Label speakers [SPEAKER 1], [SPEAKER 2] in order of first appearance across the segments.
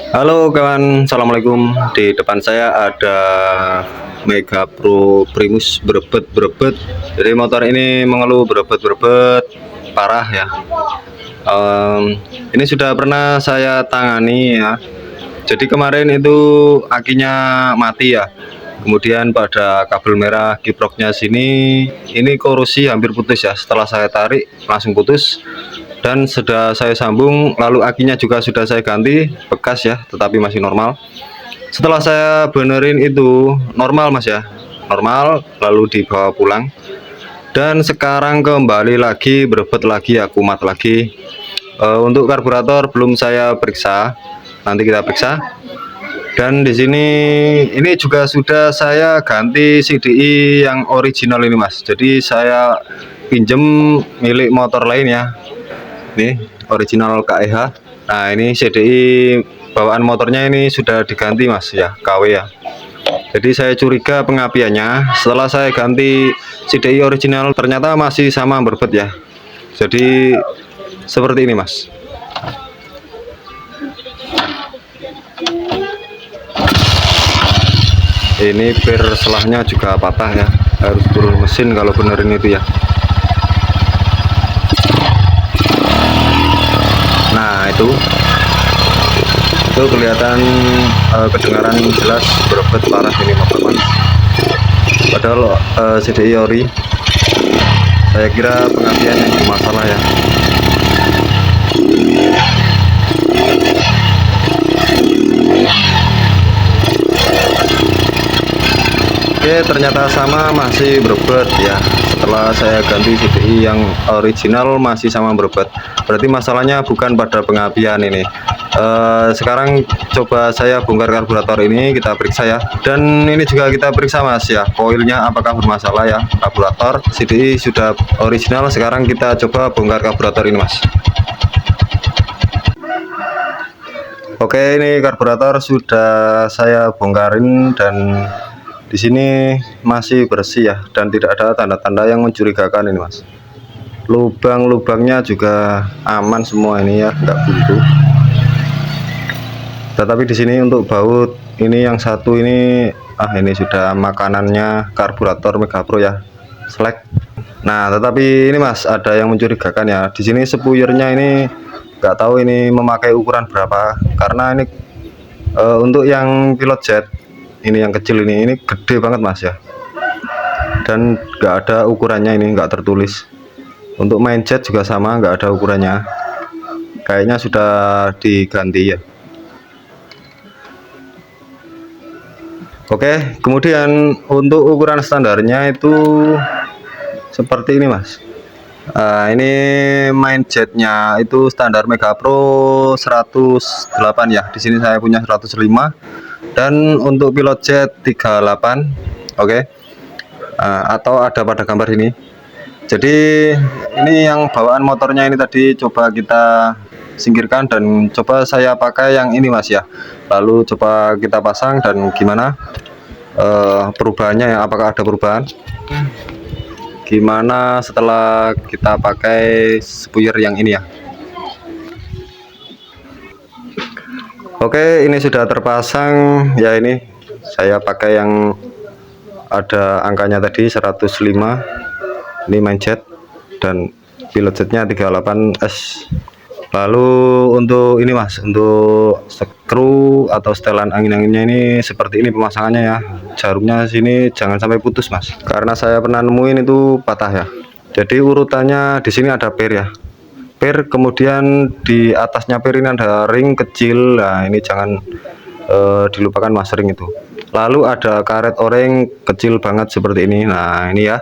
[SPEAKER 1] Halo kawan, assalamualaikum. Di depan saya ada Mega Pro Primus berebet. Jadi motor ini mengeluh berebet parah ya. Ini sudah pernah saya tangani ya. Jadi kemarin itu akinya mati ya. Kemudian pada kabel merah kiproknya sini ini korosi hampir putus ya. Setelah saya tarik langsung putus. Dan sudah saya sambung, lalu akinya juga sudah saya ganti, bekas ya, tetapi masih normal. Setelah saya benerin itu normal mas ya, normal, lalu dibawa pulang. Dan sekarang kembali lagi berebet lagi ya, kumat lagi. Untuk karburator belum saya periksa, nanti kita periksa. Dan di sini ini juga sudah saya ganti CDI yang original ini mas. Jadi saya pinjem milik motor lain ya. Ini original KEH. Nah ini CDI bawaan motornya ini sudah diganti mas ya, KW ya. Jadi saya curiga pengapiannya. Setelah saya ganti CDI original ternyata masih sama berbet ya. Jadi seperti ini mas. Ini per selahnya juga patah ya, harus turun mesin kalau benerin itu ya. Nah itu kelihatan kedengaran jelas berebet parah ini motor. Padahal CDI ori, saya kira pengapian yang bermasalah ya. Oke, ternyata sama, masih berebet ya. Setelah saya ganti CDI yang original masih sama berebet. Berarti masalahnya bukan pada pengapian ini. Sekarang coba saya bongkar karburator ini, kita periksa ya. Dan ini juga kita periksa mas ya, koilnya apakah bermasalah ya. Karburator CDI sudah original, sekarang kita coba bongkar karburator ini mas. Oke, ini karburator sudah saya bongkarin dan di sini masih bersih ya, dan tidak ada tanda-tanda yang mencurigakan ini mas. Lubang-lubangnya juga aman semua ini ya, enggak buntu. Tetapi di sini untuk baut ini yang satu ini ini sudah makanannya karburator Mega Pro ya, selek. Nah tetapi ini mas ada yang mencurigakan ya. Di sini spuyernya ini nggak tahu ini memakai ukuran berapa, karena ini untuk yang pilot jet ini yang kecil ini gede banget mas ya, dan nggak ada ukurannya, ini nggak tertulis. Untuk main jet juga sama, nggak ada ukurannya, kayaknya sudah diganti ya. Oke, kemudian untuk ukuran standarnya itu seperti ini mas. Ini main jetnya itu standar Mega Pro 108 ya. Di sini saya punya 105, dan untuk pilot jet 38. Oke. Atau ada pada gambar ini. Jadi ini yang bawaan motornya ini tadi coba kita singkirkan dan coba saya pakai yang ini mas ya. Lalu coba kita pasang dan gimana perubahannya ya, apakah ada perubahan, gimana setelah kita pakai spuyer yang ini ya. Oke, ini sudah terpasang ya. Ini saya pakai yang ada angkanya tadi 105. Ini main jet dan pilot jetnya 38S. Lalu untuk ini mas, untuk skru atau setelan angin-anginnya ini seperti ini pemasangannya ya. Jarumnya sini jangan sampai putus mas, karena saya pernah nemuin itu patah ya. Jadi urutannya di sini ada per ya, per, kemudian di atasnya per ini ada ring kecil. Nah ini jangan dilupakan mas, ring itu. Lalu ada karet oreng kecil banget seperti ini. Nah ini ya,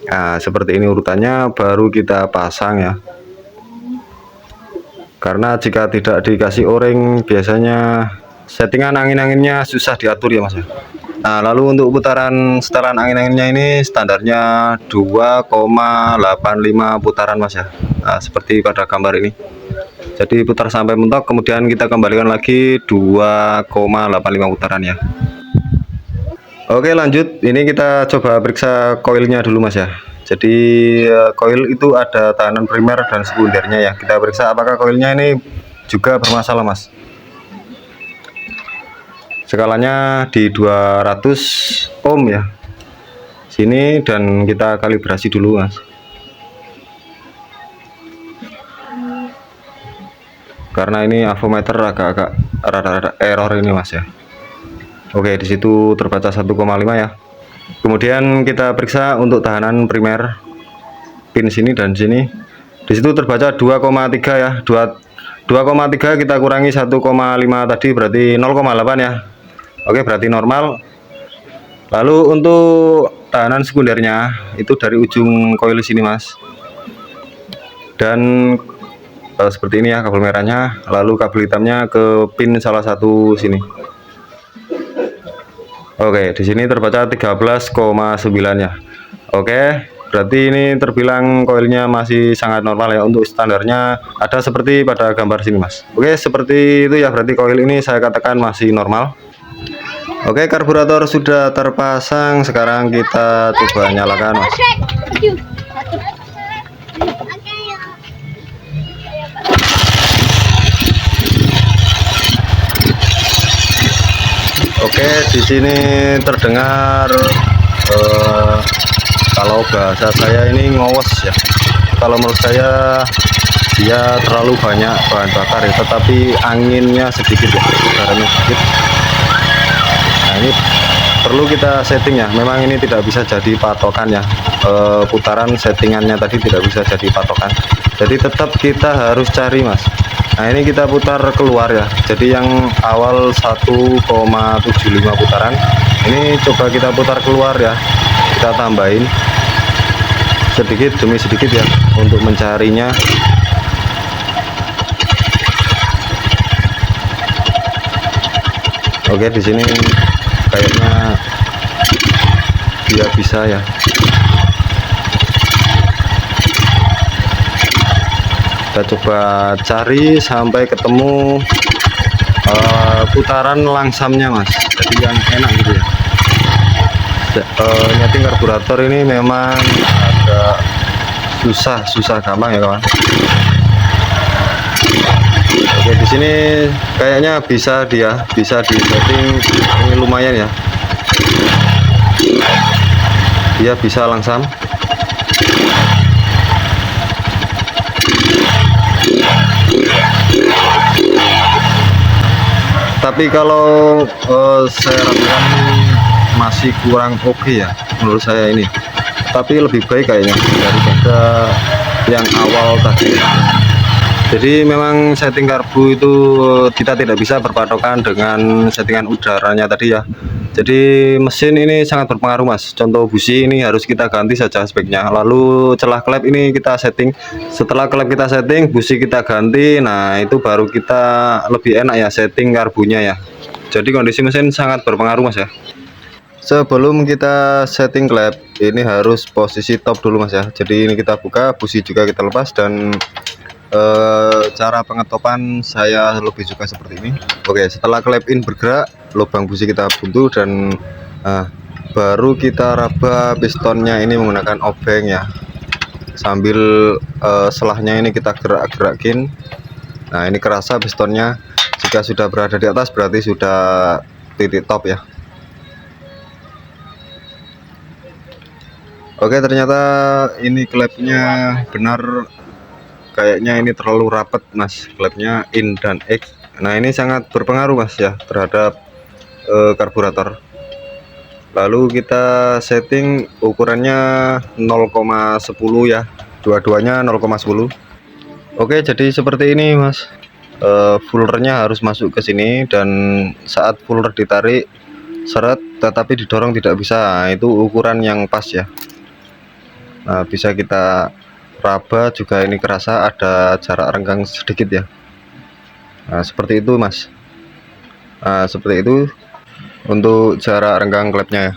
[SPEAKER 1] nah seperti ini urutannya, baru kita pasang ya. Karena jika tidak dikasih o-ring biasanya settingan angin-anginnya susah diatur ya mas. Nah lalu untuk putaran setelan angin-anginnya ini standarnya 2,85 putaran mas ya. Nah seperti pada gambar ini. Jadi putar sampai mentok, kemudian kita kembalikan lagi 2,85 putaran ya. Oke lanjut, ini kita coba periksa koilnya dulu mas ya. Jadi koil itu ada tahanan primer dan sekundernya ya. Kita periksa apakah koilnya ini juga bermasalah mas. skalanya di 200 ohm ya sini, dan kita kalibrasi dulu mas, karena ini avometer agak-agak rada-rada error ini mas ya. Oke, di situ terbaca 1,5 ya. Kemudian kita periksa untuk tahanan primer pin sini dan sini, di situ terbaca 2,3 ya. 2,3 kita kurangi 1,5 tadi berarti 0,8 ya. Oke, berarti normal. Lalu untuk tahanan sekundernya itu dari ujung koil sini mas, dan seperti ini ya kabel merahnya, lalu kabel hitamnya ke pin salah satu sini. Oke, di sini terbaca 13,9 ya. Oke, berarti ini terbilang koilnya masih sangat normal ya. Untuk standarnya ada seperti pada gambar sini mas. Oke, seperti itu ya, berarti koil ini saya katakan masih normal. Oke, karburator sudah terpasang. Sekarang kita coba nyalakan mas. Oke, di sini terdengar kalau bahasa saya ini ngowes ya. Kalau menurut saya dia terlalu banyak bahan bakar ya, tetapi anginnya sedikit ya, udaranya sedikit. Nah, ini perlu kita setting ya. Memang ini tidak bisa jadi patokan ya. Putaran settingannya tadi tidak bisa jadi patokan. Jadi tetap kita harus cari mas. Nah, ini kita putar keluar ya. Jadi yang awal 1,75 putaran, ini coba kita putar keluar ya. Kita tambahin sedikit demi sedikit ya untuk mencarinya. Oke, di sini kayaknya dia bisa ya. Kita coba cari sampai ketemu putaran langsamnya mas, jadi yang enak gitu ya. Nyeting karburator ini memang agak susah gampang ya kawan. Oke, di sini kayaknya bisa di setting, ini lumayan ya, dia bisa langsam. Tapi kalau saya rasakan masih kurang oke ya menurut saya ini, tapi lebih baik kayaknya daripada yang awal tadi. Jadi memang setting karbu itu kita tidak bisa berpatokan dengan settingan udaranya tadi ya. Jadi mesin ini sangat berpengaruh mas. Contoh busi ini harus kita ganti saja speknya, lalu celah klep ini kita setting. Setelah klep kita setting, busi kita ganti. Nah, itu baru kita lebih enak ya setting karbunya ya. Jadi kondisi mesin sangat berpengaruh mas ya. Sebelum kita setting klep, ini harus posisi top dulu mas ya. Jadi ini kita buka, busi juga kita lepas, dan cara pengetopan saya lebih suka seperti ini. Oke, setelah klep in bergerak, lubang busi kita buntu, dan baru kita raba pistonnya ini menggunakan obeng ya, sambil selahnya ini kita gerak-gerakin. Nah, ini kerasa pistonnya. Jika sudah berada di atas berarti sudah titik top ya. Oke, ternyata ini klepnya benar, kayaknya ini terlalu rapat mas, klepnya in dan X. Nah, ini sangat berpengaruh mas ya terhadap karburator. Lalu kita setting ukurannya 0,10 ya, dua-duanya 0,10. Oke, jadi seperti ini mas. Fullernya harus masuk ke sini, dan saat fuller ditarik seret tetapi didorong tidak bisa. Nah, itu ukuran yang pas ya. Nah, bisa kita raba juga, ini kerasa ada jarak renggang sedikit ya. Nah, seperti itu mas. Nah, seperti itu untuk jarak renggang klepnya ya.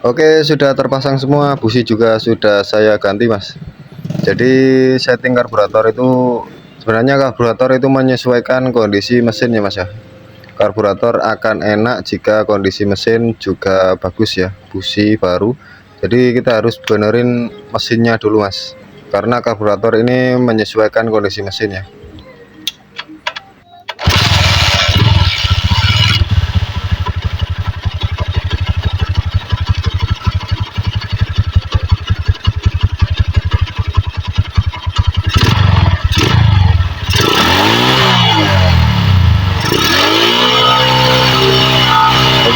[SPEAKER 1] Oke, sudah terpasang semua, busi juga sudah saya ganti mas. Jadi setting karburator itu sebenarnya, karburator itu menyesuaikan kondisi mesin ya mas ya. Karburator akan enak jika kondisi mesin juga bagus ya, busi baru. Jadi kita harus benerin mesinnya dulu mas, karena karburator ini menyesuaikan kondisi mesin ya.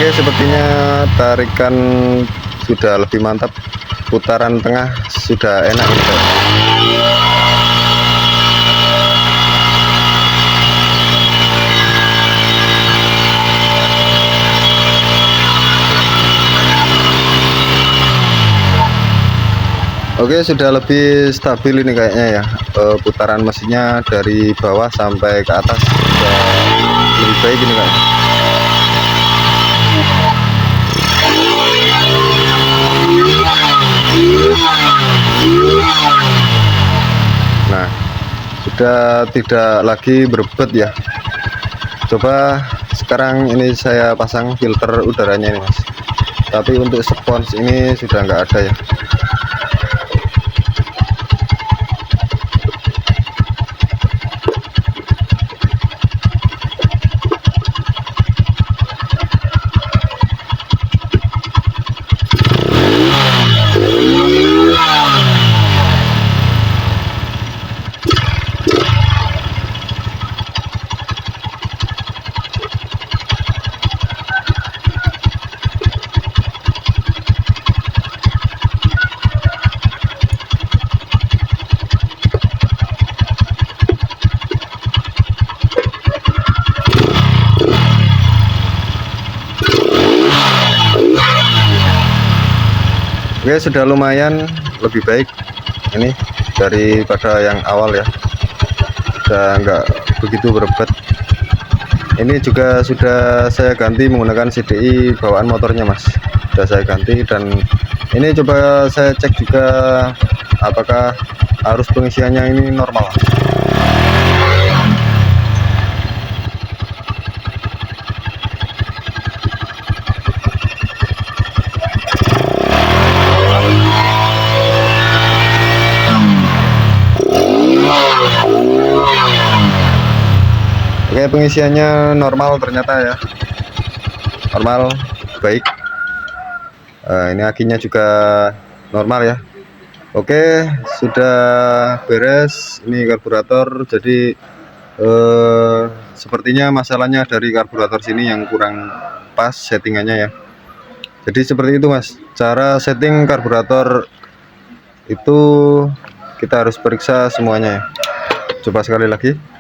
[SPEAKER 1] Oke, sepertinya tarikan sudah lebih mantap, putaran tengah sudah enak gitu. Oke, sudah lebih stabil ini kayaknya ya. Putaran mesinnya dari bawah sampai ke atas sudah lebih baik ini kayaknya. Nah, sudah tidak lagi berebut ya. Coba sekarang ini saya pasang filter udaranya ini mas, tapi untuk spons ini sudah nggak ada ya. Oke, sudah lumayan lebih baik ini daripada yang awal ya, sudah nggak begitu berebut. Ini juga sudah saya ganti menggunakan CDI bawaan motornya mas, sudah saya ganti. Dan ini coba saya cek juga apakah arus pengisiannya ini normal. Oke, pengisiannya normal ternyata ya, normal, baik. Ini akinya juga normal ya. Oke, sudah beres ini karburator. Jadi sepertinya masalahnya dari karburator sini yang kurang pas settingannya ya. Jadi seperti itu mas, cara setting karburator itu kita harus periksa semuanya ya. Coba sekali lagi.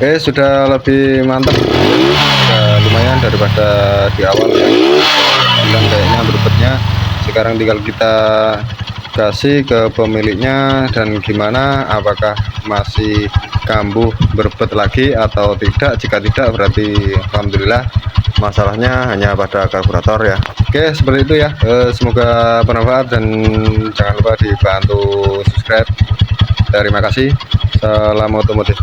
[SPEAKER 1] Oke, sudah lebih mantap, sudah lumayan daripada di awal ya. Dan kayaknya berebutnya sekarang tinggal kita kasih ke pemiliknya dan gimana, apakah masih kambuh berebut lagi atau tidak. Jika tidak berarti alhamdulillah masalahnya hanya pada karburator ya. Oke, seperti itu ya. Semoga bermanfaat dan jangan lupa dibantu subscribe. Terima kasih. Salam otomotif.